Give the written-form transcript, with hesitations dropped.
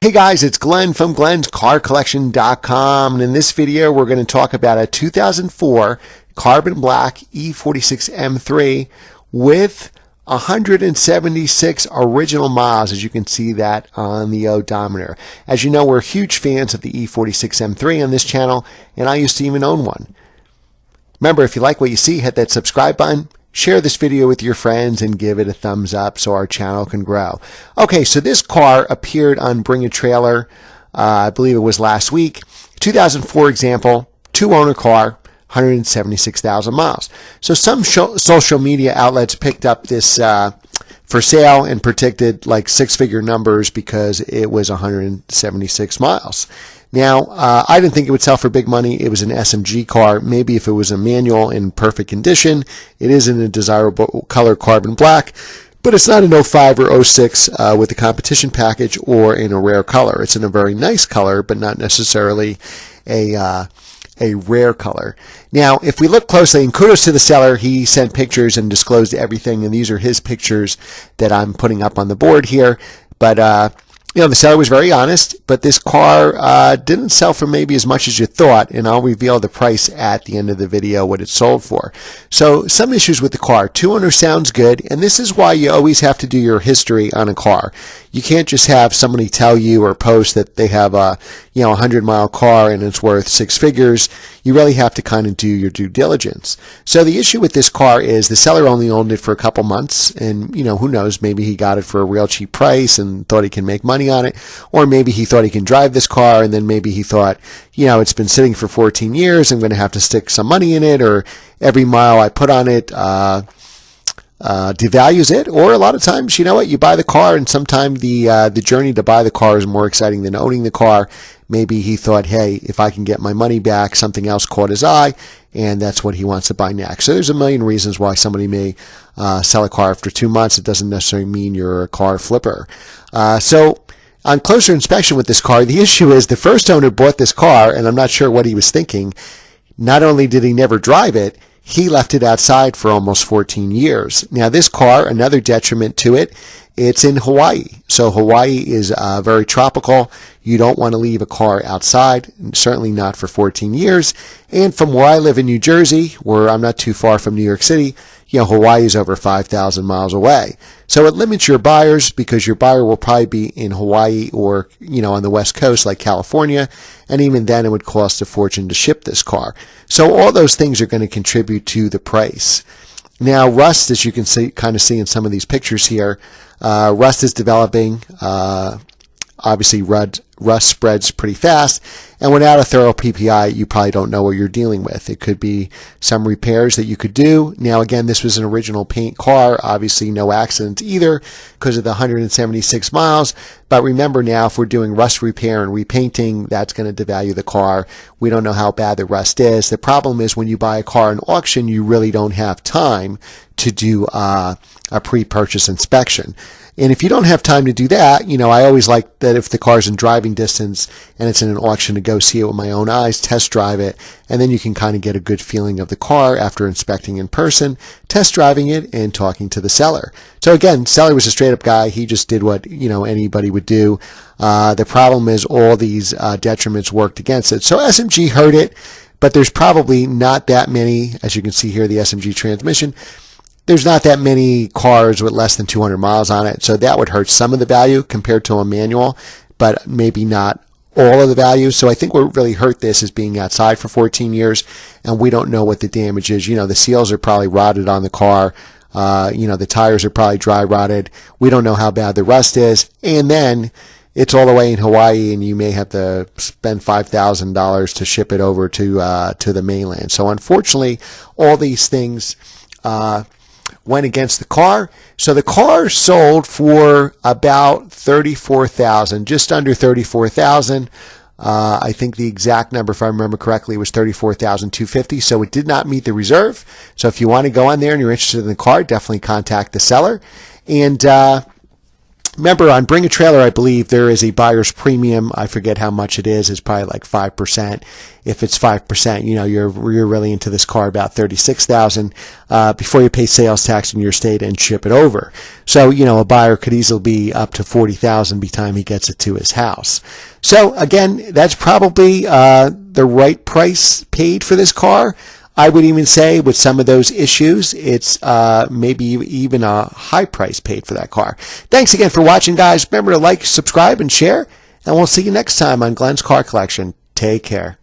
Hey guys, it's Glenn from glenscarcollection.com, and in this video we're going to talk about a 2004 carbon black E46 M3 with 176 original miles, as you can see that on the odometer. As you know, we're huge fans of the E46 M3 on this channel, and I used to even own one. Remember, if you like what you see, hit that subscribe button. Share this video with your friends and give it a thumbs up so our channel can grow. Okay, so this car appeared on Bring a Trailer, I believe it was last week. 2004 example, two-owner car, 176,000 miles. So some social media outlets picked up this for sale and predicted like six-figure numbers because it was 176 miles. Now, I didn't think it would sell for big money. It was an SMG car. Maybe if it was a manual in perfect condition, it is in a desirable color, carbon black, but it's not an 05 or 06 with the competition package or in a rare color. It's in a very nice color, but not necessarily a rare color. Now, if we look closely, and kudos to the seller, he sent pictures and disclosed everything, and these are his pictures that I'm putting up on the board here. But you know, the seller was very honest, but this car didn't sell for maybe as much as you thought, and I'll reveal the price at the end of the video, what it sold for. So some issues with the car. Two-owner sounds good, and this is why you always have to do your history on a car. You can't just have somebody tell you or post that they have a 100-mile car and it's worth six figures. You really have to kind of do your due diligence. So the issue with this car is the seller only owned it for a couple months, and who knows, maybe he got it for a real cheap price and thought he can make money on it, or maybe he thought he can drive this car, and then maybe he thought, it's been sitting for 14 years, I'm going to have to stick some money in it, or every mile I put on it devalues it. Or a lot of times, you buy the car, and sometimes the journey to buy the car is more exciting than owning the car. Maybe he thought, hey, if I can get my money back, something else caught his eye, and that's what he wants to buy next. So there's a million reasons why somebody may sell a car after 2 months. It doesn't necessarily mean you're a car flipper. So on closer inspection with this car, the issue is the first owner bought this car, and I'm not sure what he was thinking. Not only did he never drive it, he left it outside for almost 14 years. Now, this car, another detriment to it, it's in Hawaii. So Hawaii is very tropical. You don't want to leave a car outside, certainly not for 14 years. And from where I live in New Jersey, where I'm not too far from New York City, Hawaii is over 5,000 miles away. So it limits your buyers because your buyer will probably be in Hawaii or, on the West Coast like California. And even then it would cost a fortune to ship this car. So all those things are going to contribute to the price. Now, rust, as you can kind of see in some of these pictures here, rust is developing. Obviously, rust spreads pretty fast, and without a thorough PPI, you probably don't know what you're dealing with. It could be some repairs that you could do. Now, again, this was an original paint car, obviously no accidents either because of the 176 miles. But remember now, if we're doing rust repair and repainting, that's going to devalue the car. We don't know how bad the rust is. The problem is when you buy a car in auction, you really don't have time to do a pre-purchase inspection. And if you don't have time to do that, I always like that if the car's in driving distance and it's in an auction, to go see it with my own eyes, test drive it, and then you can kind of get a good feeling of the car after inspecting in person, test driving it, and talking to the seller. So again, seller was a straight up guy. He just did what, anybody would do. The problem is all these detriments worked against it. So SMG heard it, but there's probably not that many, as you can see here, the SMG transmission. There's not that many cars with less than 200 miles on it, so that would hurt some of the value compared to a manual, but maybe not all of the value. So I think what really hurt this is being outside for 14 years, and we don't know what the damage is. The seals are probably rotted on the car. The tires are probably dry rotted. We don't know how bad the rust is. And then it's all the way in Hawaii, and you may have to spend $5,000 to ship it over to the mainland. So unfortunately, all these things went against the car. So the car sold for about $34,000, just under $34,000. I think the exact number, if I remember correctly, was $34,250. So it did not meet the reserve. So if you want to go on there and you're interested in the car, definitely contact the seller. And Remember, on Bring a Trailer, I believe there is a buyer's premium. I forget how much it is. It's probably like 5%. If it's 5%, you're really into this car about $36,000 before you pay sales tax in your state and ship it over. So, a buyer could easily be up to $40,000 by the time he gets it to his house. So again, that's probably the right price paid for this car. I would even say with some of those issues, it's maybe even a high price paid for that car. Thanks again for watching, guys. Remember to like, subscribe, and share, and we'll see you next time on Glenn's Car Collection. Take care.